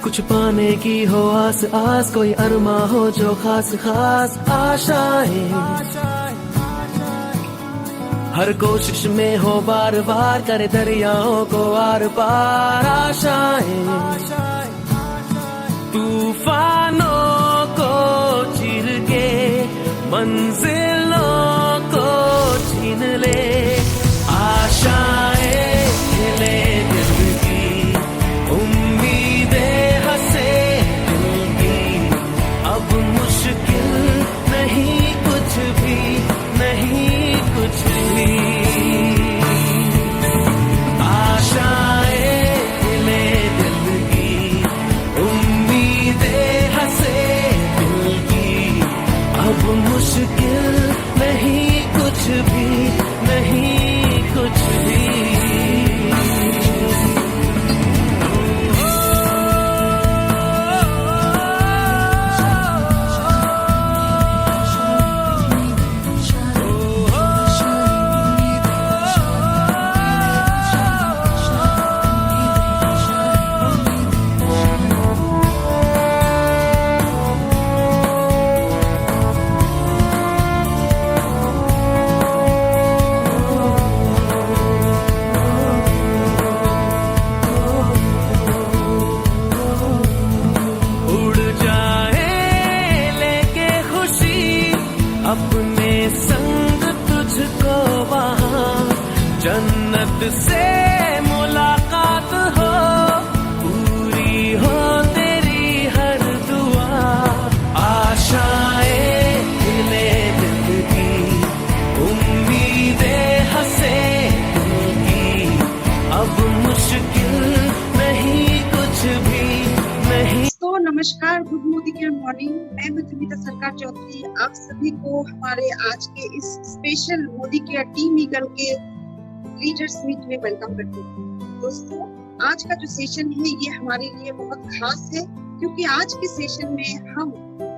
कुछ पाने की हो आस आस, कोई अरमा हो जो खास खास आशाएं, हर कोशिश में हो बार बार, करे दरियाओं को आर पार आशाएं, तूफानों को चीर के मंजिलों को छीन ले, आशाएं खिले दिल की, उम्मीदें हंसे दिल की, अब मुश्किल नहीं कुछ भी, नहीं कुछ भी, आशाएं खिले दिल की, उम्मीदें हंसे दिल की, अब मुश्किल नहीं कुछ भी, नहीं कुछ भी। अपने संग तुझको वहाँ जन्नत से मुलाकात हो, पूरी हो तेरी हर दुआ, आशाएं खिले दिल की, उम्मीदें हंसे दिल की, अब मुश्किल नहीं कुछ भी, नहीं। तो नमस्कार, गुड मॉर्निंग। मैं मधुमिता सरकार चौधरी आप सभी को हमारे आज के इस special Modi care team eagle के लीडर्स मीट में वेलकम करती हूँ। दोस्तों, आज का जो सेशन है ये हमारे लिए बहुत खास है, क्योंकि आज के सेशन में हम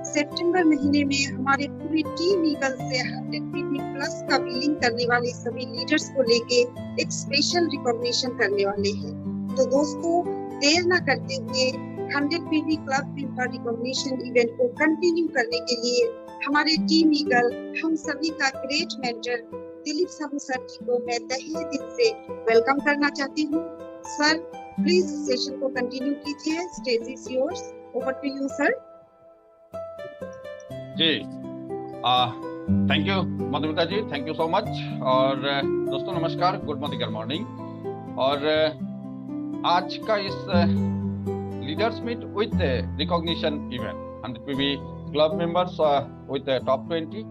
सितंबर महीने में हमारे पूरी टीम ईगल से 100 PV प्लस का बिलिंग करने वाले सभी लीडर्स को लेके एक स्पेशल रिकॉग्निशन करने वाले हैं। तो दोस्तों, देर न करते हुए 100 PV club member recognition event को कंटिन्यू करने के लिए हमारे टीम ईगल, हम सभी का great mentor Dilip Sahu sir ji को मैं तहे दिल से वेलकम करना चाहती हूँ। सर, प्लीज सेशन को कंटिन्यू कीजिए। Stage is yours, over to you sir. जी, thank you Madhumita ji, thank you so much. और दोस्तों नमस्कार, गुड मॉर्निंग। और आज का इस leaders meet with recognition event 100 PV club members with top 20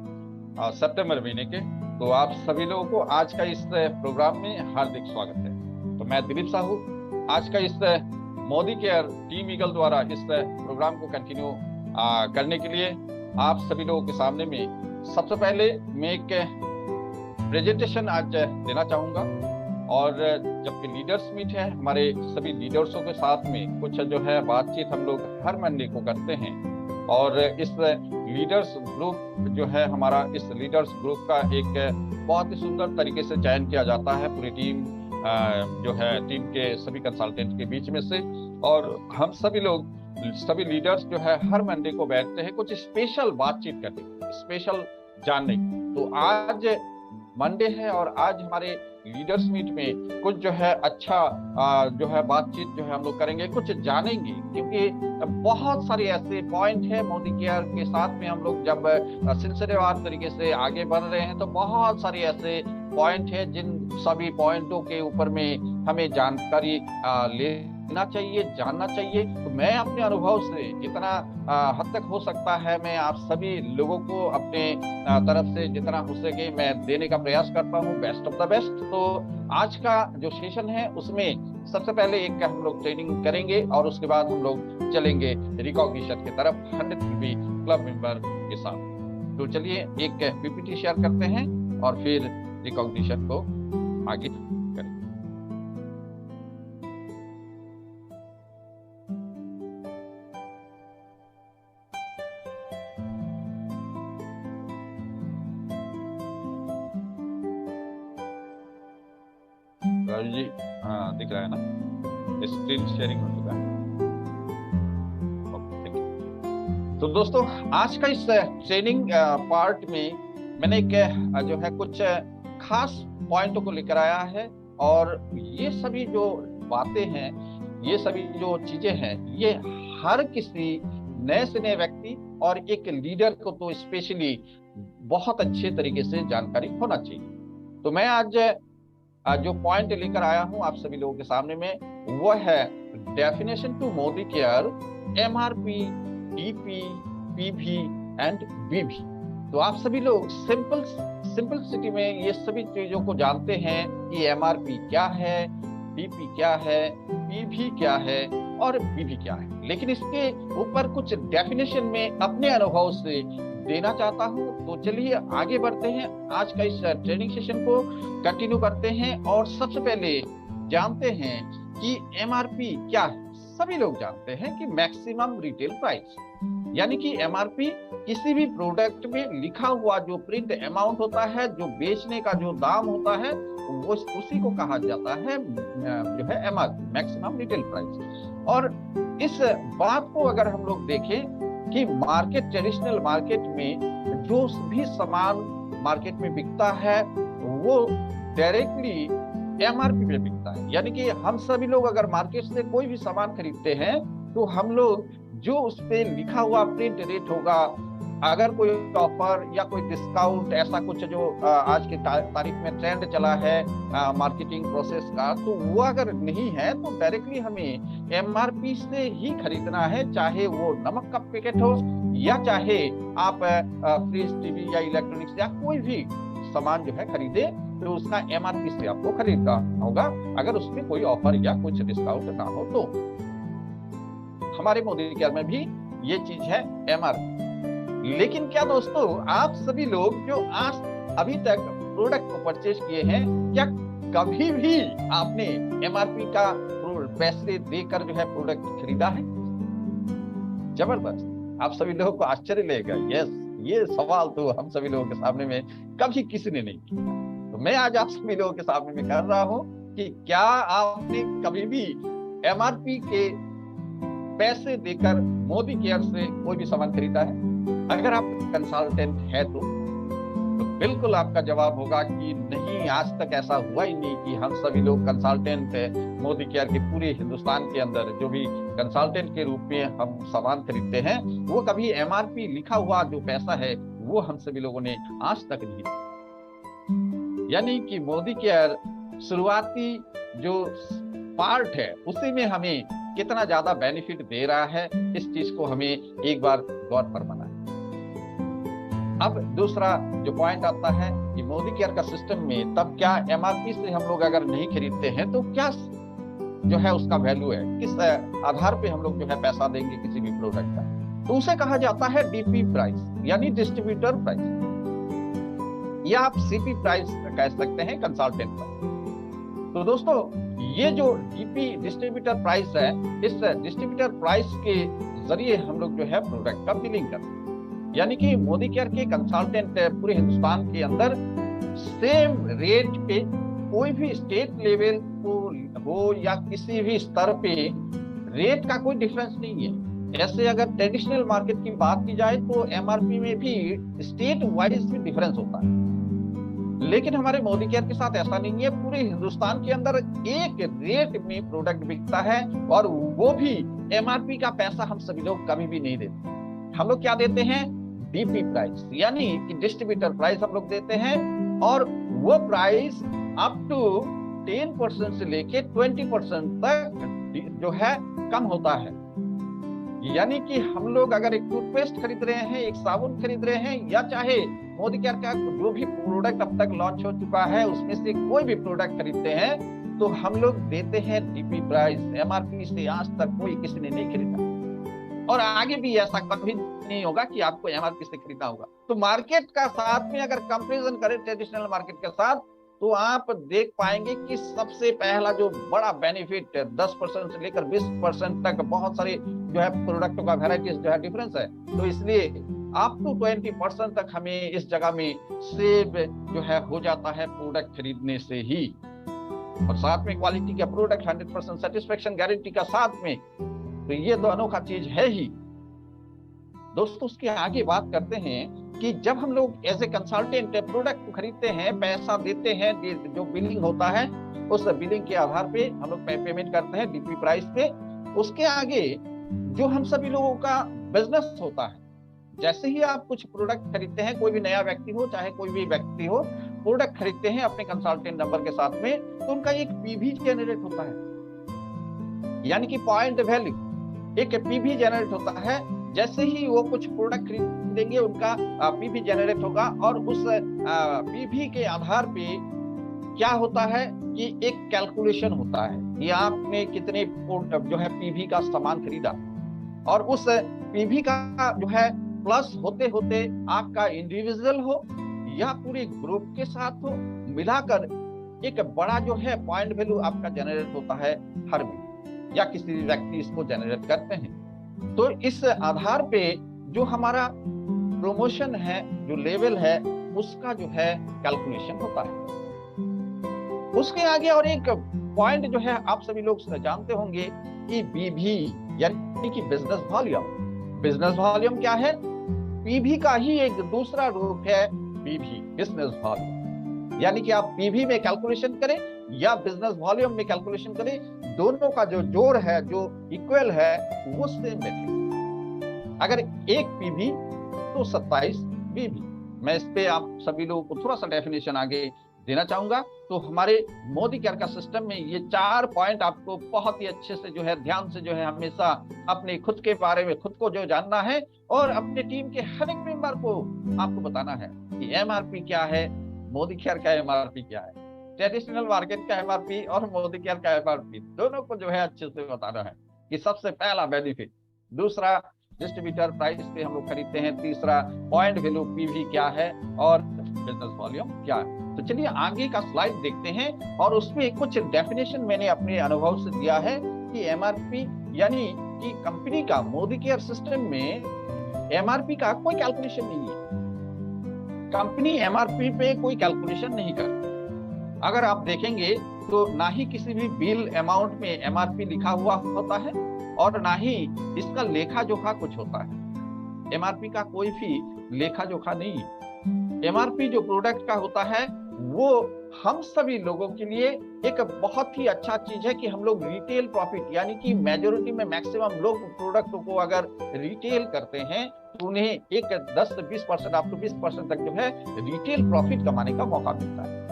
सितंबर महीने के, तो आप सभी लोगों को आज का इस प्रोग्राम में हार्दिक स्वागत है। तो मैं दिलीप साहू आज का इस मोदी केयर टीम ईगल द्वारा इस प्रोग्राम को कंटिन्यू करने के लिए आप सभी लोगों के सामने में सबसे पहले मैं एक प्रेजेंटेशन आज देना चाहूँगा। और जबकि लीडर्स मीट है, हमारे सभी लीडर्सों के साथ में कुछ जो है बातचीत हम लोग हर मंडे को करते हैं। और इस लीडर्स ग्रुप जो है हमारा, इस लीडर्स ग्रुप का एक बहुत ही सुंदर तरीके से चयन किया जाता है पूरी टीम जो है, टीम के सभी कंसल्टेंट के बीच में से। और हम सभी लोग, सभी लीडर्स जो है हर मंडे को बैठते हैं कुछ स्पेशल बातचीत करने, स्पेशल जानने। तो आज मंडे है और आज हमारे लीडर्स मीट में कुछ जो है अच्छा जो है बातचीत जो है हम लोग करेंगे, कुछ जानेंगे, क्योंकि बहुत सारे ऐसे पॉइंट है मोदी केयर के साथ में हम लोग जब सिलसिलेवार तरीके से आगे बढ़ रहे हैं, तो बहुत सारे ऐसे पॉइंट है जिन सभी पॉइंटों के ऊपर में हमें जानकारी लेना चाहिए, जानना चाहिए। तो मैं अपने अनुभव से जितना हद तक हो सकता है मैं आप सभी लोगों को अपने तरफ से जितना हो सके मैं देने का प्रयास करता हूँ, बेस्ट ऑफ द बेस्ट। तो आज का जो सेशन है उसमें सबसे पहले एक हम लोग ट्रेनिंग करेंगे और उसके बाद हम लोग चलेंगे रिकॉग्निशन की तरफ 100 PV क्लब मेंबर के साथ। तो चलिए एक PPT शेयर करते हैं और फिर रिकॉग्निशन को आगे करें। राजू जी, हाँ दिख रहा है ना, स्क्रीन शेयरिंग हो चुका है। तो दोस्तों आज का इस ट्रेनिंग पार्ट में मैंने एक जो है कुछ खास पॉइंटों को लेकर आया है, और ये सभी जो बातें हैं, ये सभी जो चीजें हैं, ये हर किसी नए से नए व्यक्ति और एक लीडर को तो स्पेशली बहुत अच्छे तरीके से जानकारी होना चाहिए। तो मैं आज जो पॉइंट लेकर आया हूं आप सभी लोगों के सामने में, वो है definition to Modicare MRP, DP, PV and BV। तो आप सभी लोग सिंपलिसिटी में ये सभी चीजों को जानते हैं कि MRP क्या है, DP क्या है, PV क्या है और BV क्या है, लेकिन इसके ऊपर कुछ डेफिनेशन में अपने अनुभव से देना चाहता हूं। तो चलिए आगे बढ़ते हैं, आज का इस ट्रेनिंग सेशन को कंटिन्यू करते हैं और सबसे पहले जानते हैं कि MRP क्या है। सभी लोग जानते हैं कि मैक्सिमम रिटेल प्राइस, यानी कि MRP किसी भी प्रोडक्ट में लिखा हुआ जो प्रिंट अमाउंट होता है, जो बेचने का जो दाम होता है, वो उसी को कहा जाता है जो है MRP, मैक्सिमम रिटेल प्राइस। और इस बात को अगर हम लोग देखें कि मार्केट, ट्रेडिशनल मार्केट में जो भी सामान मार्केट में बिकता है वो डायरेक्टली MRP पे बिकता है, यानी कि हम सभी लोग अगर मार्केट से कोई भी सामान खरीदते हैं तो हम लोग जो उस पे लिखा हुआ प्रिंट रेट होगा, अगर कोई ऑफर या कोई डिस्काउंट ऐसा कुछ जो आज के तारीख में ट्रेंड चला है मार्केटिंग प्रोसेस का, तो वो अगर नहीं है तो डायरेक्टली हमें MRP से ही खरीदना है, चाहे वो नमक का पैकेट हो या चाहे आप फ्रिज, टीवी या इलेक्ट्रॉनिक्स या कोई भी सामान जो है खरीदे तो उसका MRP से आपको खरीदना होगा, अगर उसमें कोई ऑफर या कुछ डिस्काउंट ना हो तो। हमारे मोदी केयर में भी ये चीज है MRP। लेकिन क्या दोस्तों आप सभी लोग जो आज अभी तक प्रोडक्ट को परचेज किए हैं, क्या कभी भी आपने MRP का पैसे देकर जो है प्रोडक्ट खरीदा है? जबरदस्त, आप सभी लोगों को आश्चर्य लगेगा। यस, ये सवाल तो हम सभी लोगों के सामने में कभी किसी ने नहीं किया, तो मैं आज आप सभी लोगों के सामने में कर रहा हूं कि क्या आपने कभी भी MRP के पैसे देकर मोदी केयर से कोई भी सामान खरीदा है? अगर आप कंसल्टेंट है तो बिल्कुल आपका जवाब होगा कि नहीं, आज तक ऐसा हुआ ही नहीं कि हम सभी लोग कंसल्टेंट मोदी केयर के पूरे हिंदुस्तान के अंदर जो भी कंसल्टेंट के रूप में हम सामान खरीदते हैं, वो कभी MRP लिखा हुआ जो पैसा है वो हम सभी लोगों ने आज तक नहीं दिया। यानी कि मोदी केयर शुरुआती जो पार्ट है उसी में हमें कितना ज्यादा बेनिफिट दे रहा है, इस चीज को हमें एक बार गौर फरमाना है। अब दूसरा जो पॉइंट आता है कि मोदी केयर का सिस्टम में तब क्या MRP से हम लोग अगर नहीं खरीदते हैं तो क्या जो है उसका वैल्यू है, किस आधार पे हम लोग जो है पैसा देंगे किसी भी प्रोडक्ट का, तो उसे कहा जाता है DP प्राइस, यानी डिस्ट्रीब्यूटर प्राइस, या आप CP प्राइस कह सकते हैं, कंसल्टेंट प्राइस। तो दोस्तों ये जो DP डिस्ट्रीब्यूटर प्राइस है, इस डिस्ट्रीब्यूटर प्राइस के जरिए हम लोग जो है प्रोडक्ट का बिलिंग करते हैं, यानी कि मोदी केयर के कंसल्टेंट पूरे हिंदुस्तान के अंदर सेम रेट पे कोई भी स्टेट लेवल को हो या किसी भी स्तर पे रेट का कोई डिफरेंस नहीं है। ऐसे अगर ट्रेडिशनल मार्केट की बात की जाए तो MRP में भी स्टेट वाइज भी डिफरेंस होता है, लेकिन हमारे मोदी केयर के साथ ऐसा नहीं है। पूरे हिंदुस्तान के अंदर एक रेट में प्रोडक्ट बिकता है और वो भी MRP का पैसा हम सभी लोग कभी भी नहीं देते। हम लोग क्या देते हैं? DP प्राइस, यानी कि डिस्ट्रीब्यूटर प्राइस हम लोग देते हैं, और वो प्राइस अप टू 10% से लेके 20% तक जो है कम होता है। यानी कि हम लोग अगर एक टूथपेस्ट खरीद रहे हैं, एक साबुन खरीद रहे हैं, या चाहे मोदी केयर का जो भी प्रोडक्ट अब तक लॉन्च हो चुका है उसमें से कोई भी प्रोडक्ट खरीदते हैं, तो हम लोग देते हैं DP प्राइस। MRP से आज तक कोई किसी ने नहीं खरीदा और आगे भी ऐसा कभी नहीं होगा कि आपको MRP से खरीदना होगा। तो मार्केट का साथ में अगर कंपैरिजन करें ट्रेडिशनल मार्केट के साथ, तो आप देख पाएंगे कि सबसे पहला जो बड़ा बेनिफिट 10% से लेकर 20% तक बहुत सारे जो है प्रोडक्टों का वैरायटीज जो है डिफरेंस है। तो इसलिए अप टू 20% तक हमें इस जगह में सेव जो है हो जाता है प्रोडक्ट खरीदने से ही, और साथ में क्वालिटी का प्रोडक्ट 100% सेटिस्फेक्शन गारंटी का साथ में, तो ये दोनों का चीज है ही। दोस्तों उसके आगे बात करते हैं कि जब हम लोग एज ए कंसल्टेंट प्रोडक्ट को खरीदते हैं, पैसा देते हैं, जो बिलिंग होता है उस बिलिंग के आधार पे हम लोग पेमेंट करते हैं डीपी प्राइस पे। उसके आगे जो हम सभी लोगों का बिजनेस होता है, जैसे ही आप कुछ प्रोडक्ट खरीदते हैं, कोई भी नया व्यक्ति हो चाहे कोई भी व्यक्ति हो, प्रोडक्ट खरीदते हैं अपने कंसल्टेंट नंबर के साथ में, तो उनका एक पीवी जनरेट होता है, यानी कि पॉइंट वैल्यू, एक पीवी जनरेट होता है। जैसे ही वो कुछ प्रोडक्ट खरीदेंगे उनका पीवी जनरेट होगा, और उस पीवी के आधार पे क्या होता है कि एक कैलकुलेशन होता है कि आपने कितने जो है पीवी का सामान खरीदा, और उस पीवी का जो है प्लस होते होते आपका इंडिविजुअल हो या पूरे ग्रुप के साथ हो, मिलाकर एक बड़ा जो है पॉइंट वैल्यू आपका जनरेट होता है हर महीने, या किसी व्यक्ति इसको जनरेट करते हैं। तो इस आधार पे जो हमारा प्रमोशन है, जो लेवल है, उसका जो है कैलकुलेशन होता है। उसके आगे और एक पॉइंट जो है आप सभी लोग जानते होंगे कि बीवी यानी कि बिजनेस वॉल्यूम। बिजनेस वॉल्यूम क्या है? पीवी का ही एक दूसरा रूप है बीवी, बिजनेस वॉल्यूम। यानी कि आप पीवी में कैलकुलेशन करें या बिजनेस वॉल्यूम में कैलकुलेशन करें, दोनों का जो जोड़ है, जो इक्वल है, वो सेम बैठे। अगर एक पीवी तो 27 बीवी। मैं इस पे आप सभी लोगों को थोड़ा सा डेफिनेशन आगे देना चाहूंगा। तो हमारे मोदी केयर का सिस्टम में ये 4 पॉइंट आपको बहुत ही अच्छे से जो है ध्यान से जो है हमेशा अपने खुद के बारे में खुद को जो जानना है, और अपने टीम के हर एक मेंबर को आपको बताना है कि एमआरपी क्या है, मोदी केयर का एमआरपी क्या है, ट्रेडिशनल मार्केट का एमआरपी और मोदी केयर का एमआरपी, दोनों को जो है अच्छे से बताना है कि सबसे पहला बेनिफिट, दूसरा डिस्ट्रीब्यूटर प्राइस पे हम लोग खरीदते हैं, तीसरा पॉइंट वैल्यू पीवी क्या है, और बिजनेस वॉल्यूम क्या है। तो चलिए आगे का स्लाइड देखते हैं, और उसमें कुछ डेफिनेशन मैंने अपने अनुभव से दिया है कि एमआरपी यानी कि कंपनी का मोदी केयर सिस्टम में एमआरपी का कोई कैलकुलेशन नहीं है। कंपनी एमआरपी पे कोई कैलकुलेशन नहीं करती। अगर आप देखेंगे तो ना ही किसी भी बिल अमाउंट में एमआरपी लिखा हुआ होता है, और ना ही इसका लेखा जोखा कुछ होता है। एमआरपी का कोई भी लेखा जोखा नहीं है। एमआरपी जो प्रोडक्ट का होता है वो हम सभी लोगों के लिए एक बहुत ही अच्छा चीज है कि हम लोग रिटेल प्रॉफिट, यानी कि मेजोरिटी में मैक्सिमम लोग प्रोडक्ट को अगर रिटेल करते हैं तो उन्हें एक 10 से 20% अप टू 20% तक जो है रिटेल प्रॉफिट कमाने का मौका मिलता है।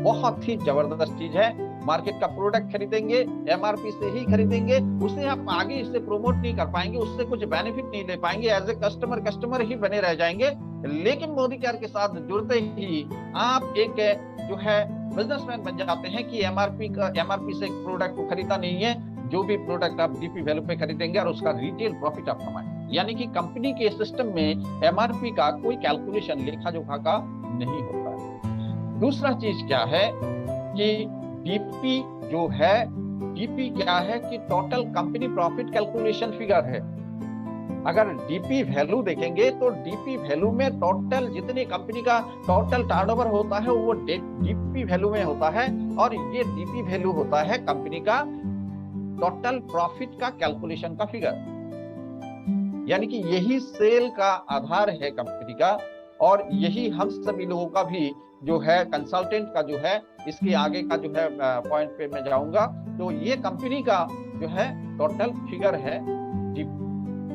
बहुत ही जबरदस्त चीज है। मार्केट का प्रोडक्ट खरीदेंगे, एमआरपी से ही खरीदेंगे, उसे आप आगे इससे प्रोमोट नहीं कर पाएंगे, उससे कुछ बेनिफिट नहीं ले पाएंगे, एज ए कस्टमर ही बने रह जाएंगे। लेकिन मोदी केयर के साथ जुड़ते ही आप एक जो है बिजनेसमैन बन जाते हैं कि एमआरपी से प्रोडक्ट को खरीदा नहीं है, जो भी प्रोडक्ट आप डीपी वैल्यू पे खरीदेंगे और उसका रिटेल प्रॉफिट आप कमाएंगे। यानी कि कंपनी के सिस्टम में एमआरपी का कोई कैलकुलेशन लेखा जोखा का नहीं होता है। दूसरा चीज क्या है कि डीपी जो है, डीपी क्या है कि total company profit calculation figure है। अगर डीपी वैल्यू देखेंगे तो डीपी वैल्यू में टोटल जितनी कंपनी का टोटल टर्नओवर होता है वो डीपी वैल्यू में होता है, और ये डीपी वैल्यू होता है कंपनी का टोटल प्रॉफिट का कैलकुलेशन का फिगर। यानी कि यही सेल का आधार है कंपनी का, और यही हम सभी लोगों का भी जो है कंसल्टेंट का जो है, इसके आगे का जो है पॉइंट पे मैं जाऊंगा। तो ये कंपनी का जो है टोटल फिगर है।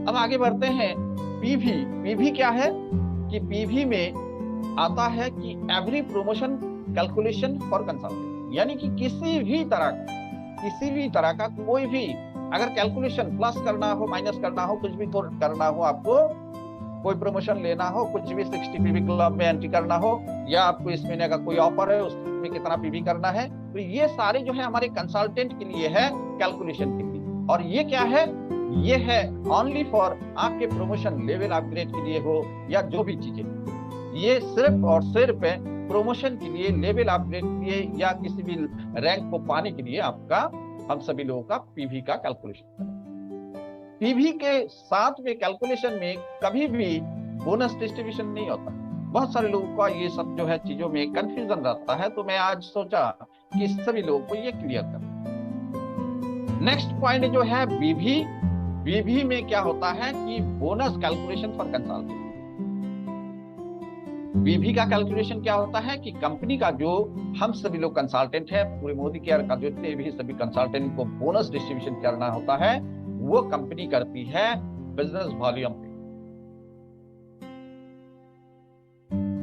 अब आगे बढ़ते हैं। पीवी, पीवी क्या है कि पीवी में आता है कि every promotion calculation for consultant, यानी कि किसी भी तरह का कोई भी अगर कैलकुलेशन प्लस करना हो, माइनस करना हो, कुछ भी करना हो, आपको कोई प्रमोशन लेना हो, कुछ भी 60 पीवी क्लब में एंट्री करना हो, या आपको इस महीने का कोई ऑफर है उसमें कितना पीवी करना है, तो ये सारे जो है हमारे कंसल्टेंट के लिए है, कैलकुलेशन के लिए। और ये क्या है? ये है ओनली फॉर आपके प्रमोशन लेवल अपग्रेड के लिए हो या जो भी चीजें, ये सिर्फ और सिर्फ प्रमोशन के लिए, लेवल अपग्रेड के लिए, या किसी भी रैंक को पाने के लिए आपका, हम सभी लोगों का पीवी का कैलकुलेशन। पीवी के साथ में कैलकुलेशन में कभी भी बोनस डिस्ट्रीब्यूशन नहीं होता। बहुत सारे लोगों का ये सब जो है चीजों में कंफ्यूजन रहता है, तो मैं आज सोचा कि सभी लोगों को ये क्लियर कर। नेक्स्ट पॉइंट जो है बीवी बीबी में क्या होता है कि बोनस कैलकुलेशन फॉर कंसल्टेंट। बीबी का कैलकुलेशन क्या होता है कि कंपनी का जो हम सभी लोग कंसल्टेंट है, पूरे मोदी केयर का जितने भी सभी कंसल्टेंट को बोनस डिस्ट्रीब्यूशन करना होता है, वो कंपनी करती है बिजनेस वॉल्यूम पे।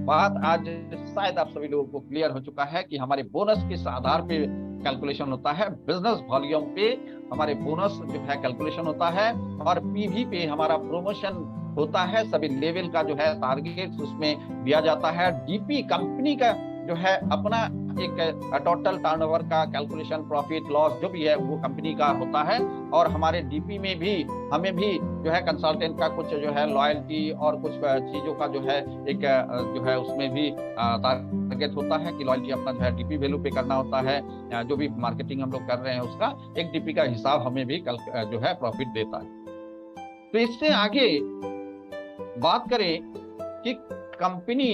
बात आज शायद आप सभी लोगों को क्लियर हो चुका है कि हमारे बोनस किस आधार पे कैलकुलेशन होता है। बिजनेस वॉल्यूम पे हमारे बोनस जो है कैलकुलेशन होता है, और पीवी पे हमारा प्रमोशन होता है। सभी लेवल का जो है टारगेट उसमें दिया जाता है। डीपी कंपनी का जो है अपना एक टोटल टर्नओवर का कैलकुलेशन, प्रॉफिट लॉस जो भी है वो कंपनी का होता है। और हमारे डीपी में भी हमें भी जो है कंसल्टेंट का कुछ जो है लॉयल्टी और कुछ चीजों का जो है एक जो है उसमें भी टारगेट होता है कि लॉयल्टी अपना जो है डीपी वैल्यू पे करना होता है। जो भी मार्केटिंग हम लोग कर रहे हैं उसका एक डीपी का हिसाब हमें भी जो है प्रॉफिट देता है। तो इससे आगे बात करें कि company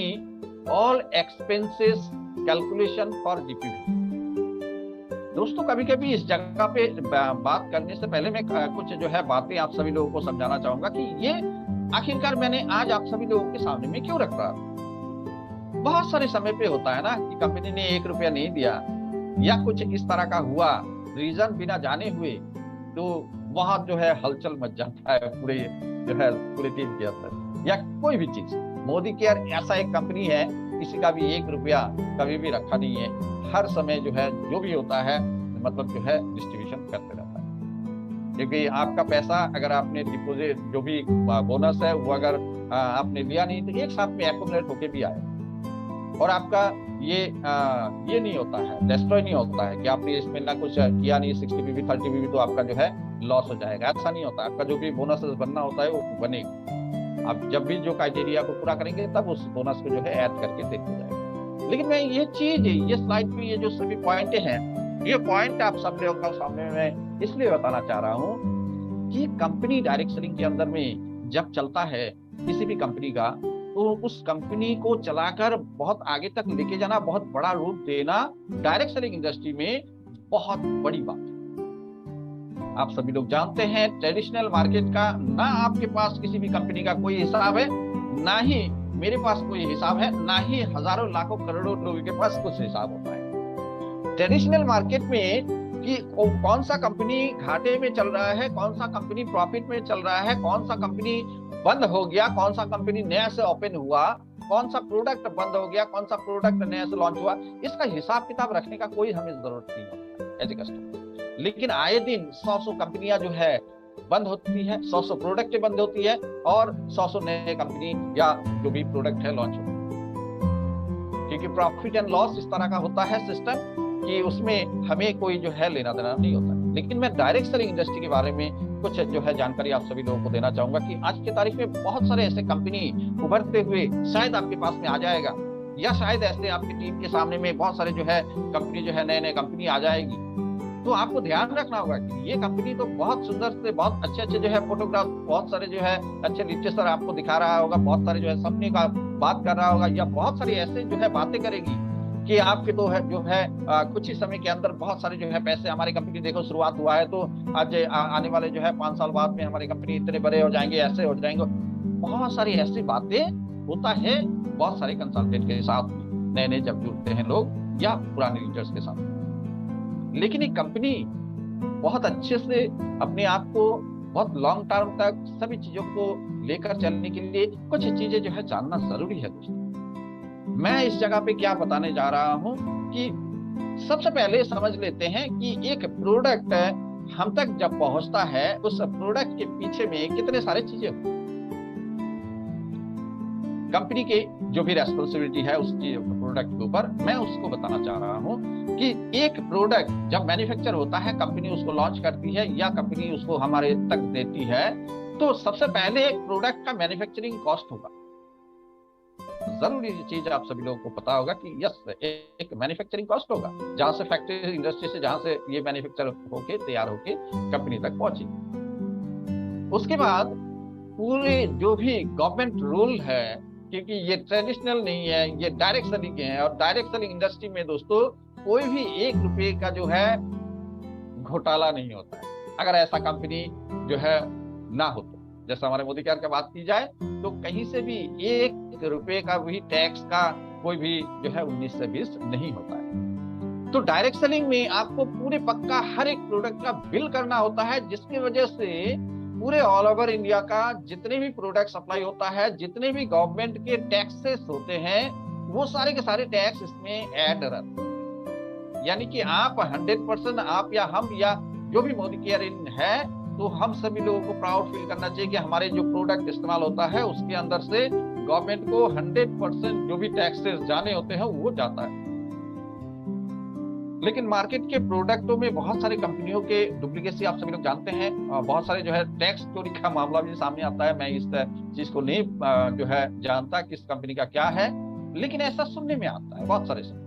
all expenses calculation for DPV. दोस्तों कभी कभी इस जगह पे बात करने से पहले मैं कुछ जो है बातें आप सभी लोगों को समझाना चाहूंगा कि ये आखिरकार मैंने आज आप सभी लोगों के सामने में क्यों रख रहा। बहुत सारे समय पे होता है ना कि कंपनी ने 1 रुपया नहीं दिया या कुछ इस तरह का हुआ, रीजन बिना जाने हुए, तो वहां जो है हलचल मच जाता है पूरे जो है पूरे टीम के अंदर या कोई भी चीज। मोदी केयर ऐसा एक कंपनी है, किसी का भी 1 रुपया कभी भी रखा नहीं है। हर समय जो है जो भी होता है मतलब जो है डिस्ट्रीब्यूशन करते रहता है। क्योंकि आपका पैसा अगर आपने डिपोजिट जो भी बोनस है वो अगर आपने लिया नहीं तो एक साथ में एक्यूमुलेट होके भी आए, और आपका ये नहीं होता है, डिस्ट्रॉय नहीं होता है कि आपने इसमें ना कुछ किया नहीं, 60 बीबी 30 बीबी तो आपका जो है लॉस हो जाएगा। ऐसा नहीं होता। आपका जो भी बोनस बनना होता है वो बनेगा। आप जब भी जो क्राइटेरिया को पूरा करेंगे तब उस बोनस को जो है ऐड करके देते जाएगा। लेकिन मैं ये चीज ये स्लाइड पे ये जो सभी पॉइंट हैं, ये पॉइंट आप सब लोगों का सामने में इसलिए बताना चाह रहा हूँ कि कंपनी डायरेक्ट सेलिंग के अंदर में जब चलता है किसी भी कंपनी का, तो उस कंपनी को चलाकर बहुत आगे तक लेके जाना, बहुत बड़ा रूप देना डायरेक्ट सेलिंग इंडस्ट्री में बहुत बड़ी बात है। आप सभी लोग जानते हैं ट्रेडिशनल मार्केट का ना आपके पास किसी भी कंपनी का कोई हिसाब है, ना ही मेरे पास कोई हिसाब है, ना ही हजारों लाखों करोड़ों लोगों के पास कुछ हिसाब होता है। ट्रेडिशनल मार्केट में कि कौन सा कंपनी घाटे में चल रहा है, कौन सा कंपनी प्रॉफिट में चल रहा है, कौन सा कंपनी बंद हो गया, कौन सा कंपनी नया से ओपन हुआ, कौन सा प्रोडक्ट बंद हो गया, कौन सा प्रोडक्ट नया से लॉन्च हुआ, इसका हिसाब किताब रखने का कोई हमें जरूरत नहीं होता एज ए कस्टमर। लेकिन आए दिन 100 कंपनियां जो है बंद होती है, 100 प्रोडक्ट बंद होती है और 100 नए कंपनी या जो भी प्रोडक्ट है लॉन्च होती है। क्योंकि प्रॉफिट एंड लॉस इस तरह का होता है सिस्टम कि उसमें हमें कोई जो है लेना देना नहीं होता। लेकिन मैं डायरेक्ट सेलिंग इंडस्ट्री के बारे में कुछ जो है जानकारी आप सभी लोगों को देना चाहूंगा कि आज की तारीख में बहुत सारे ऐसे कंपनी उभरते हुए शायद आपके पास में आ जाएगा, या शायद ऐसे आपकी टीम के सामने में बहुत सारे जो है कंपनी जो है नए कंपनी आ जाएगी। तो आपको ध्यान रखना होगा कि ये कंपनी तो बहुत सुंदर से बहुत अच्छे जो है फोटोग्राफ, बहुत सारे जो है अच्छे लिटरेचर आपको दिखा रहा होगा, बहुत सारे जो है सपने का बात कर रहा होगा, या बहुत सारी ऐसे जो है बातें करेगी कि आपके तो है जो है कुछ ही समय के अंदर बहुत सारे जो है पैसे, हमारी कंपनी देखो शुरुआत हुआ है तो आज आने वाले जो है 5 साल बाद में हमारी कंपनी इतने बड़े हो जाएंगे, ऐसे हो जाएंगे। बहुत सारी ऐसी बातें होता है बहुत सारे कंसल्टेंट के साथ, नए जब जुड़ते हैं लोग या पुराने लीडर्स के साथ। लेकिन एक कंपनी बहुत अच्छे से अपने आप को बहुत लॉन्ग टर्म तक सभी चीजों को लेकर चलने के लिए कुछ चीजें जो है जानना जरूरी है दोस्तों। मैं इस जगह पे क्या बताने जा रहा हूं कि सबसे पहले समझ लेते हैं कि एक प्रोडक्ट हम तक जब पहुंचता है उस प्रोडक्ट के पीछे में कितने सारे चीजें, कंपनी की जो भी रेस्पॉन्सिबिलिटी है उसकी प्रोडक्ट के ऊपर, मैं उसको बताना चाह रहा हूं कि एक प्रोडक्ट जब मैन्युफैक्चर होता है, कंपनी उसको लॉन्च करती है या कंपनी उसको हमारे तक देती है, तो सबसे पहले एक प्रोडक्ट का मैन्युफैक्चरिंग कॉस्ट होगा। जरूरी चीज आप सभी लोगों को पता होगा कि यस एक मैन्युफैक्चरिंग कॉस्ट होगा, जहां से फैक्ट्री इंडस्ट्री से जहां से ये मैन्युफैक्चर होके तैयार होके कंपनी तक पहुंची। उसके बाद पूरे जो भी गवर्नमेंट रूल है, क्योंकि ये ट्रेडिशनल नहीं है, ये डायरेक्ट सेलिंग है, और डायरेक्ट सेलिंग इंडस्ट्री में दोस्तों कोई भी 1 रुपये का जो है घोटाला नहीं होता है। अगर ऐसा कंपनी जो है ना हो। तो जैसे हमारे मोदी केयर की बात की जाए तो कहीं से भी 1 रुपए का भी टैक्स का कोई भी जो है 19 से 20 नहीं होता है। तो डायरेक्ट सेलिंग में आपको पूरे पक्का हर एक प्रोडक्ट का बिल करना होता है, जिसकी वजह से पूरे ऑल ओवर इंडिया का जितने भी प्रोडक्ट सप्लाई होता है, जितने भी गवर्नमेंट के टैक्सेस होते हैं, वो सारे के सारे टैक्स इसमें ऐड रहते हैं। यानी कि आप 100%, आप या हम या जो भी मोदी केयर इन है, तो हम सभी लोगों को प्राउड फील करना चाहिए कि हमारे जो प्रोडक्ट इस्तेमाल होता है उसके अंदर से गवर्नमेंट को 100% जो भी टैक्सेस जाने होते हैं वो जाता है। लेकिन मार्केट के प्रोडक्टों में बहुत सारी कंपनियों के डुप्लीकेसी आप सभी लोग जानते हैं, बहुत सारे जो है टैक्स चोरी का मामला भी सामने आता है। मैं इस चीज को नहीं जो है जानता किस कंपनी का क्या है, लेकिन ऐसा सुनने में आता है बहुत सारे से।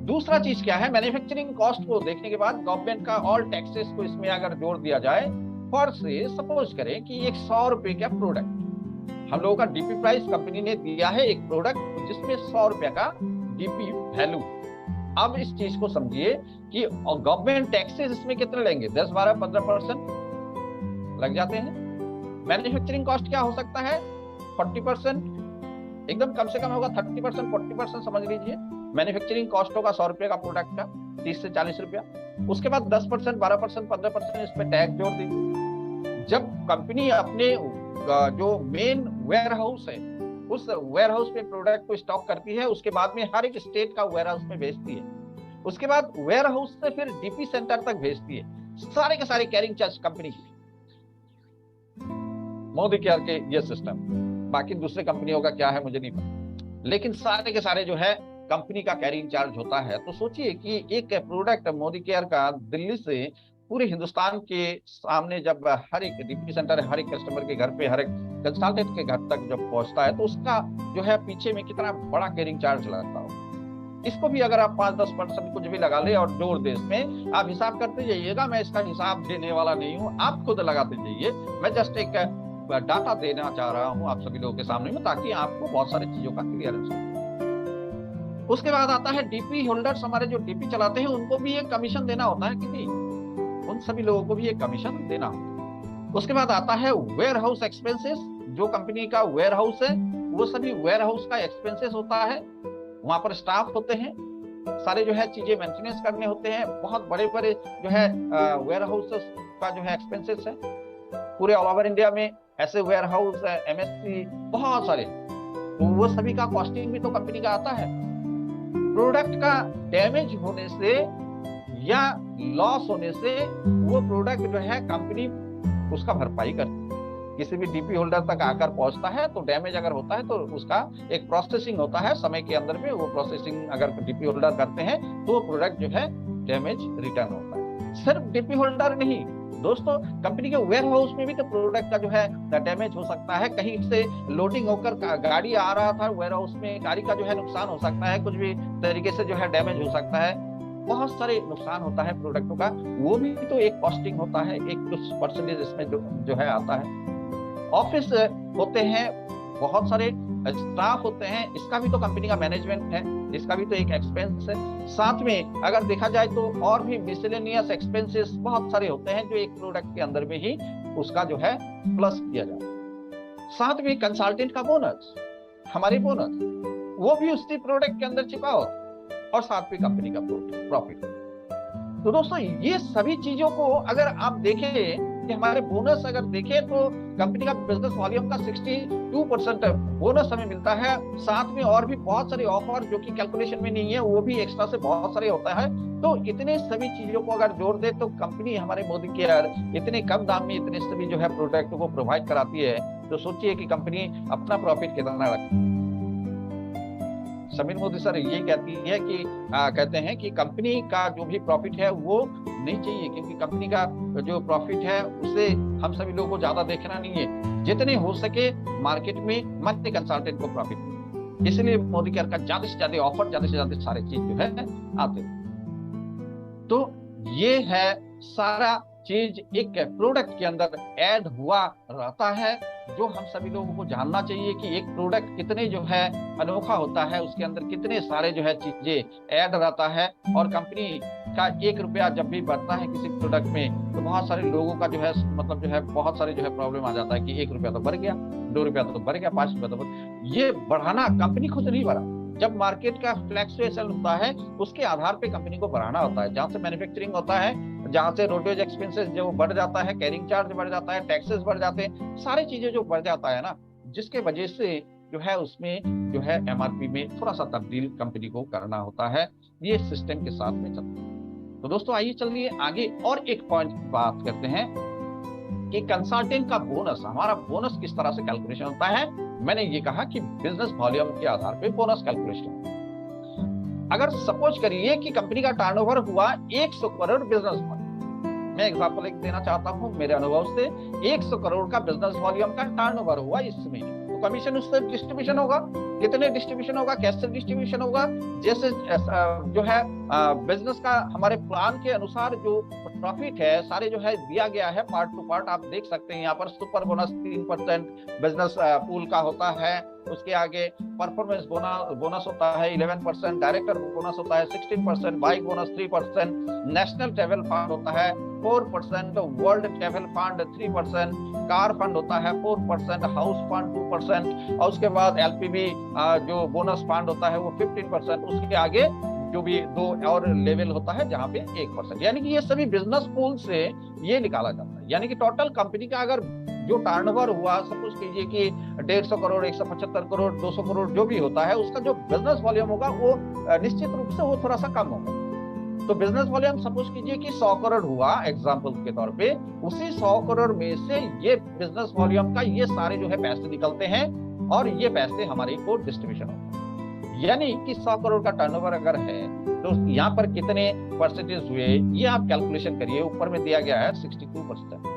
दूसरा चीज क्या है, मैन्युफैक्चरिंग कॉस्ट को देखने के बाद गवर्नमेंट का ऑल टैक्सेस को इसमें अगर जोड़ दिया जाए, फॉर से सपोज करें कि एक 100 रुपए का प्रोडक्ट हम लोगों का डीपी प्राइस कंपनी ने दिया है एक प्रोडक्ट जिसमें 100 रुपए का डीपी वैल्यू। अब इस चीज को समझिए कि गवर्नमेंट टैक्सेस इसमें कितने लेंगे, 10, 12, 15% लग जाते हैं। मैन्युफैक्चरिंग कॉस्ट क्या हो सकता है, 40%, एकदम कम से कम होगा 30%, 40% समझ लीजिए। मैन्युफैक्चरिंग कॉस्ट होगा 100 रुपए का प्रोडक्ट का, 30 से 40 रुपया। उसके बाद 10%, 12%, 15% इस पे टैक्स जोड़ दीजिए। जब कंपनी अपने जो मेन वेयर हाउस है उस वेयर हाउस में प्रोडक्ट को स्टॉक करती है, उसके बाद में हर एक स्टेट का वेयर हाउस में भेजती है, उसके बाद वेयर हाउस से फिर डीपी सेंटर तक भेजती है, सारे के सारे कैरिंग चार्ज कंपनी की। मोदी केयर के ये सिस्टम, बाकी दूसरे कंपनियों का क्या है मुझे नहीं पता, लेकिन सारे के सारे जो है कंपनी का कैरिंग चार्ज होता है। तो सोचिए कि एक प्रोडक्ट मोदी केयर का दिल्ली से पूरे हिंदुस्तान के सामने जब हर एक डीपी सेंटर, हर एक कस्टमर के घर पे, हर एक कंसल्टेंट के घर तक जब पहुंचता है, तो उसका जो है पीछे में कितना बड़ा कैरिंग चार्ज लगता हो। इसको भी अगर आप 5-10% कुछ भी लगा ले और जोड़ दे, इसमें आप हिसाब करते जाइएगा। मैं इसका हिसाब देने वाला नहीं हूँ, आप खुद लगाते जाइए। मैं जस्ट एक डाटा देना चाह रहा हूँ आप सभी लोगों के सामने में, ताकि आपको बहुत सारी चीजों का क्लियरेंस हो। उसके बाद आता है डीपी होल्डर्स, हमारे जो डीपी चलाते हैं उनको भी एक कमीशन देना होता है कि नहीं, उन सभी लोगों को भी एक कमीशन देना होता है। उसके बाद आता है वेयर हाउस एक्सपेंसेस, जो कंपनी का वेयर हाउस है वो सभी वेयर हाउस का एक्सपेंसेस होता है। वहां पर स्टाफ होते हैं, सारे जो है चीजें मेंटेनेंस करने होते हैं, बहुत बड़े बड़े जो है वेयर हाउस का जो है एक्सपेंसेस है। पूरे ऑल ओवर इंडिया में ऐसे वेयर हाउस है, एमएससी बहुत सारे, तो वो सभी का कॉस्टिंग भी तो कंपनी का आता है। प्रोडक्ट का डैमेज होने से या लॉस होने से वो प्रोडक्ट जो है कंपनी उसका भरपाई करती है। किसी भी डीपी होल्डर तक आकर पहुंचता है तो डैमेज अगर होता है तो उसका एक प्रोसेसिंग होता है, समय के अंदर में वो प्रोसेसिंग अगर डीपी होल्डर करते हैं तो वो प्रोडक्ट जो है डैमेज रिटर्न होता है। सिर्फ डीपी होल्डर नहीं दोस्तों, कंपनी के वेयर हाउस में भी तो प्रोडक्ट का जो है डैमेज हो सकता है। कहीं से लोडिंग होकर गाड़ी आ रहा था वेयर हाउस में, गाड़ी का जो है नुकसान हो सकता है, कुछ भी तरीके से जो है डैमेज हो सकता है, बहुत सारे नुकसान होता है प्रोडक्टों का, वो भी तो एक कॉस्टिंग होता है, एक कुछ परसेंटेज इसमें जो है आता है। ऑफिस होते हैं, बहुत सारे स्टाफ होते हैं, इसका भी तो कंपनी का मैनेजमेंट है, इसका भी तो एक एक्सपेंस है। साथ में अगर देखा जाए तो और भी मिसलेनियस एक्सपेंसेस बहुत सारे होते हैं जो एक प्रोडक्ट के अंदर में ही उसका जो है प्लस किया जाता है। साथ में कंसल्टेंट का बोनस, हमारी बोनस, वो भी उसी प्रोडक्ट के अंदर छिपा होता है, और साथ में कंपनी का प्रॉफिट। तो दोस्तों ये सभी चीजों को अगर आप देखें कि हमारे बोनस अगर देखें तो कंपनी का बिजनेस वॉल्यूम का 62% बोनस हमें मिलता है। साथ में और भी बहुत सारे ऑफर जो कि कैलकुलेशन में नहीं है, वो भी एक्स्ट्रा से बहुत सारे होता है। तो इतने सभी चीजों को अगर जोड़ दे तो कंपनी हमारे मोदी केयर इतने कम दाम में इतने सभी जो है प्रोडक्ट को प्रोवाइड कराती है। तो सोचिए कि कंपनी अपना प्रॉफिट कितना रखती है। समीर मोदी सर ये कहते हैं कि कंपनी का जो भी प्रॉफिट है वो नहीं चाहिए, क्योंकि कंपनी का जो प्रॉफिट है उसे हम सभी लोगों को ज्यादा देखना नहीं है, जितने हो सके मार्केट में मल्टी कंसल्टेंट को प्रॉफिट। इसलिए मोदी केयर का ज्यादा से ज्यादा ऑफर, ज्यादा से ज्यादा सारे चीज जो है आते हैं। तो ये है सारा चीज एक प्रोडक्ट के अंदर ऐड हुआ रहता है, जो हम सभी लोगों को जानना चाहिए कि एक प्रोडक्ट कितने जो है अनोखा होता है, उसके अंदर कितने सारे जो है चीजें ऐड रहता है। और कंपनी का 1 रुपया जब भी बढ़ता है किसी प्रोडक्ट में, तो बहुत सारे लोगों का जो है मतलब जो है बहुत सारे जो है प्रॉब्लम आ जाता है कि 1 रुपया तो बढ़ गया, 2 रुपया तो बढ़ गया, 5 रुपया तो बढ़। ये बढ़ाना कंपनी खुद नहीं बढ़ा, जब मार्केट का फ्लक्चुएशन होता है उसके आधार पे कंपनी को बढ़ाना होता है। जहां से मैन्युफैक्चरिंग होता है, जहां से रोडवेज एक्सपेंसेस जो बढ़ जाता है, कैरिंग चार्ज बढ़ जाता है, टैक्सेस बढ़ जाते हैं, सारी चीजें जो बढ़ जाता है ना, जिसके वजह से जो है उसमें जो है एमआरपी में थोड़ा सा तब्दील कंपनी को करना होता है। ये सिस्टम के साथ में चलता है। तो दोस्तों आइए चलिए आगे और एक पॉइंट बात करते हैं कि कंसल्टेंट का बोनस, हमारा बोनस किस तरह से कैलकुलेशन होता है। मैंने ये कहा कि बिजनेस वॉल्यूम के आधार पे बोनस कैलकुलेशन। अगर सपोज करिए कि कंपनी का टर्नओवर हुआ 100 करोड़ बिजनेस वॉल्यूम, मैं एग्जांपल एक देना चाहता हूं मेरे अनुभव से, 100 करोड़ का बिजनेस वॉल्यूम का टर्नओवर हुआ इस महीने, तो कमीशन उससे डिस्ट्रीब्यूशन होगा, कितने डिस्ट्रीब्यूशन होगा, कैसे डिस्ट्रीब्यूशन होगा, जैसे जो है बिजनेस का हमारे प्लान के अनुसार जो प्रॉफिट है सारे जो है दिया गया है पार्ट टू पार्ट, आप देख सकते हैं यहाँ पर सुपर बोनस 3% बिजनेस पूल का होता है, उसके आगे परफॉर्मेंस बोनस होता है 11%, डायरेक्टर बोनस होता है 16%, bike bonus 3%, national travel fund होता है 4%, world travel fund 3%, car fund होता है 4%, हाउस फंड 2%, और उसके बाद एलपीबी जो बोनस फंड होता है वो 15%, उसके आगे जो भी 2 और लेवल होता है जहां पे 1%। यानी कि ये सभी बिजनेस पूल से ये निकाला जाता है। यानी कि टोटल कंपनी का अगर जो टर्नओवर हुआ, सपोज कीजिए कि 150 करोड़, 175 करोड़, 200 करोड़ जो भी होता है, उसका जो बिजनेस वॉल्यूम होगा वो निश्चित रूप से वो थोड़ा सा कम होगा। तो बिजनेस वॉल्यूम सपोज कीजिए कि 100 करोड़ हुआ एग्जांपल के तौर पे, उसी 100 करोड़ में से ये बिजनेस वॉल्यूम का ये सारे जो है पैसे निकलते हैं और ये पैसे हमारे को डिस्ट्रीब्यूशन होता है। यानी कि 100 करोड़ का टर्नओवर अगर है तो यहाँ पर कितने परसेंटेज हुए ये आप कैलकुलेशन करिए। ऊपर में दिया गया है 62%,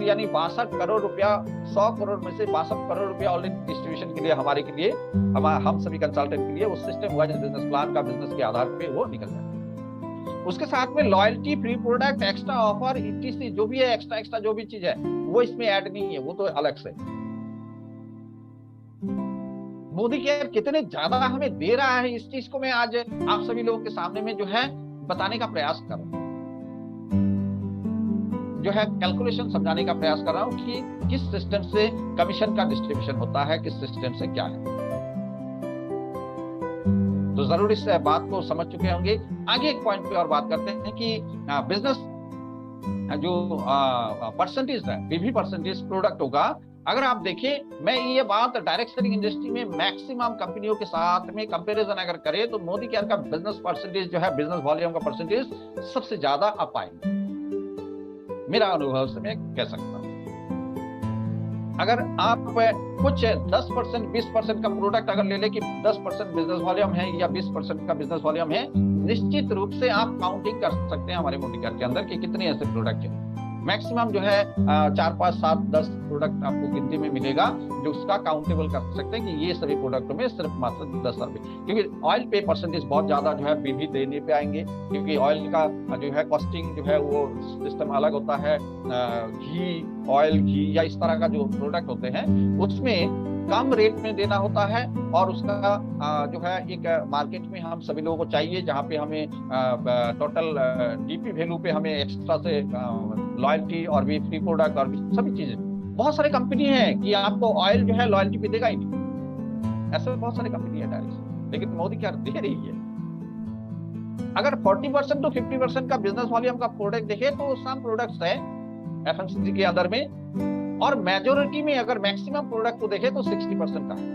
यानी 62 करोड़ रुपया, 100 करोड़ में से 62 करोड़ रुपया ऑलरेडी डिस्ट्रीब्यूशन के लिए हमारे के लिए, हम सभी कंसल्टेंट के लिए वो सिस्टम हुआ बिजनेस प्लान का, बिजनेस के आधार पे वो निकल जाए। उसके साथ में loyalty, free product, extra offer, etc जो भी है, एक्स्ट्रा जो भी चीज है वो इसमें ऐड नहीं है, वो तो अलग से। मोदी केयर कितने ज्यादा हमें दे रहा है, इस चीज को मैं आज आप सभी लोगों के सामने में जो है बताने का प्रयास कर रहा हूं, जो है कैलकुलेशन समझाने का प्रयास कर रहा हूं कि किस सिस्टम से कमीशन का डिस्ट्रीब्यूशन होता है, किस सिस्टम से क्या है। तो जरूर इस बात को समझ चुके होंगे। आगे एक पॉइंट पे और बात करते हैं कि बिजनेस जो परसेंटेज है, पीवी परसेंटेज प्रोडक्ट होगा। अगर आप देखें, मैं ये बात डायरेक्ट सेलिंग इंडस्ट्री में मैक्सिमम कंपनियों के साथ में कंपैरिजन अगर करें तो मोदी केयर का बिजनेस परसेंटेज जो है, बिजनेस वॉल्यूम का परसेंटेज सबसे ज्यादा आ पाएंगे, मेरा अनुभव से मैं कह सकता हूं। अगर आप कुछ 10% 20% का प्रोडक्ट अगर ले ले कि 10% बिजनेस वॉल्यूम है या 20% का बिजनेस वॉल्यूम है, निश्चित रूप से आप काउंटिंग कर सकते हैं हमारे मोदी केयर के अंदर कि कितने ऐसे प्रोडक्ट हैं। मैक्सिमम जो है 4, 5, 7, 10 प्रोडक्ट आपको गिनती में मिलेगा जो उसका काउंटेबल कर सकते हैं कि ये सभी प्रोडक्टों में सिर्फ मात्र 10 रुपए, क्योंकि ऑयल पे परसेंटेज बहुत ज्यादा जो है बीवी देने पे आएंगे, क्योंकि ऑयल का जो है कॉस्टिंग जो है वो सिस्टम अलग होता है। घी, ऑयल घी या इस तरह का जो प्रोडक्ट होते हैं उसमें कम रेट में देना होता है, और उसका जो है एक मार्केट में हम सभी लोगों को चाहिए जहाँ पे हमें टोटल डीपी वैल्यू पे हमें एक्स्ट्रा से लॉयल्टी और भी फ्री प्रोडक्ट और भी सभी चीजें। बहुत सारे कंपनी है कि आपको ऑयल जो है लॉयल्टी पे देगा ही नहीं, ऐसे बहुत सारे कंपनी है डायरेक्ट, लेकिन मोदी क्या दे रही है। अगर 40% to 50% का बिजनेस वॉल्यूम का प्रोडक्ट देखे तो सम प्रोडक्ट्स है एफएमसीजी के अंदर में, और मेजोरिटी में अगर मैक्सिमम प्रोडक्ट को देखे तो 60% का है।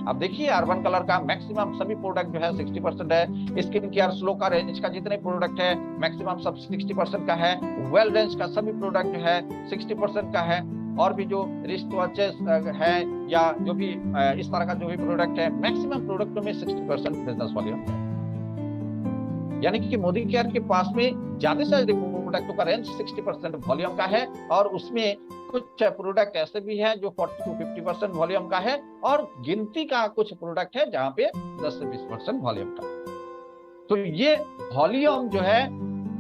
अब देखिए अर्बन कलर का मैक्सिमम सभी प्रोडक्ट जो है 60% है। स्किन केयर स्लो का रेंज का जितने प्रोडक्ट है मैक्सिमम सब 60% का है। वेल रेंज का सभी प्रोडक्ट जो है 60% का है, और भी जो रिस्ट वॉचेस है या जो भी इस तरह का जो भी प्रोडक्ट है मैक्सिमम प्रोडक्टों में 60% बिजनेस वॉल्यूम है। यानी कि मोदी केयर के पास में ज्यादा से ज्यादा प्रोडक्टों का रेंज 60% वॉल्यूम का है, और उसमें कुछ प्रोडक्ट ऐसे भी हैं जो 40 to 50% वॉल्यूम का है, और गिनती का कुछ प्रोडक्ट है जहां पे 10 से 20% वॉल्यूम का। तो ये वॉल्यूम जो है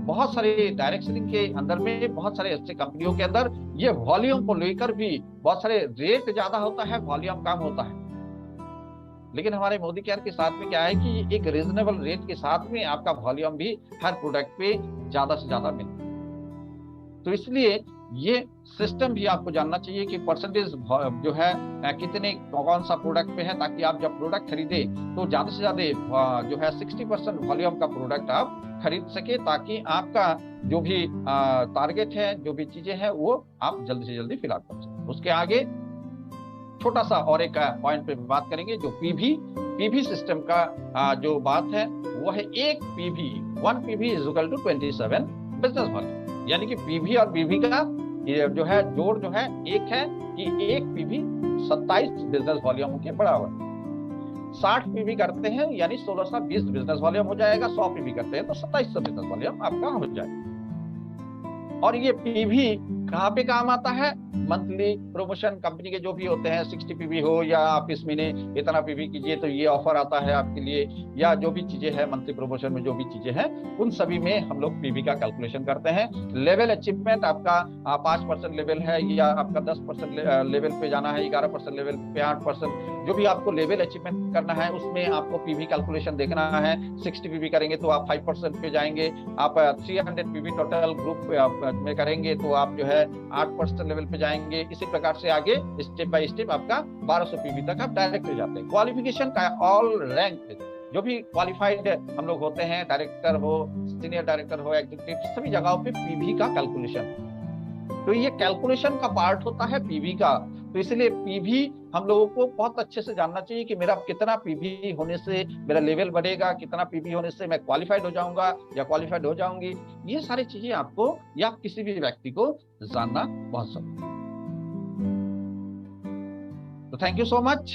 बहुत सारे डायरेक्ट सेलिंग के अंदर में, बहुत सारे ऐसे कंपनियों के अंदर ये वॉल्यूम को लेकर भी बहुत सारे रेट ज्यादा होता है, वॉल्यूम कम होता है। लेकिन हमारे मोदी केयर के साथ में क्या है कि एक रीजनेबल रेट के साथ में आपका वॉल्यूम भी हर प्रोडक्ट पे ज्यादा से ज्यादा मिलता है। तो इसलिए ये सिस्टम भी आपको जानना चाहिए कि परसेंटेज जो है कितने कौन सा प्रोडक्ट पे है, ताकि आप जब प्रोडक्ट खरीदे तो ज्यादा से ज्यादा जो है 60% वॉल्यूम का प्रोडक्ट आप खरीद सके, ताकि आपका जो भी टारगेट है, जो भी चीजें हैं, वो आप जल्दी से जल्दी फिल कर सके। उसके आगे छोटा सा और एक पॉइंट पे बात करेंगे, जो पीवी सिस्टम का जो बात है वो है एक PV, 1 PV is equal to 27 business volume. यानी कि पीवी और बीवी का जो है जोड़ जो है एक है कि एक पीवी 27 बिजनेस वॉल्यूम के बराबर। 60 पीवी करते हैं यानी 1620 बिजनेस वॉल्यूम हो जाएगा, 100 पीवी करते हैं तो 2700 बिजनेस वॉल्यूम आपका हो जाएगा। और ये पीवी कहाँ पे काम आता है? मंथली प्रमोशन कंपनी के जो भी होते हैं, 60 पीवी हो या आप इस महीने इतना पीवी कीजिए तो ये ऑफर आता है आपके लिए, या जो भी चीजें हैं मंथली प्रमोशन में जो भी चीजें हैं, उन सभी में हम लोग पीवी का कैलकुलेशन करते हैं। लेवल अचीवमेंट आपका 5% लेवल है या आपका 10% लेवल पे जाना है, 11% लेवल पे 8%, जो भी आपको लेवल अचीवमेंट करना है उसमें आपको पीवी कैलकुलेशन देखना है। 60 पीवी करेंगे तो आप 5% पे जाएंगे, आप 300 पीवी टोटल ग्रुप में करेंगे तो आप जो है 8% लेवल पे जाएंगे। इसी प्रकार से आगे स्टेप बाय स्टेप आपका 1200 पीवी तक आप डायरेक्ट हो जाते हैं। क्वालिफिकेशन का ऑल रैंक जो भी क्वालिफाइड हम लोग होते हैं, डायरेक्टर हो, सीनियर डायरेक्टर हो, एग्जीक्यूटिव, सभी जगहों पे पीवी का कैलकुलेशन, तो ये कैलकुलेशन का पार्ट होता है पीवी का। तो इसलिए पीवी हम लोगों को बहुत अच्छे से जानना चाहिए कि मेरा कितना पीवी होने से मेरा लेवल बढ़ेगा, कितना पीवी होने से मैं क्वालिफाइड हो जाऊंगा या क्वालिफाइड हो जाऊंगी। ये सारी चीजें आपको या किसी भी व्यक्ति को जानना बहुत जरूरी है। तो थैंक यू सो मच।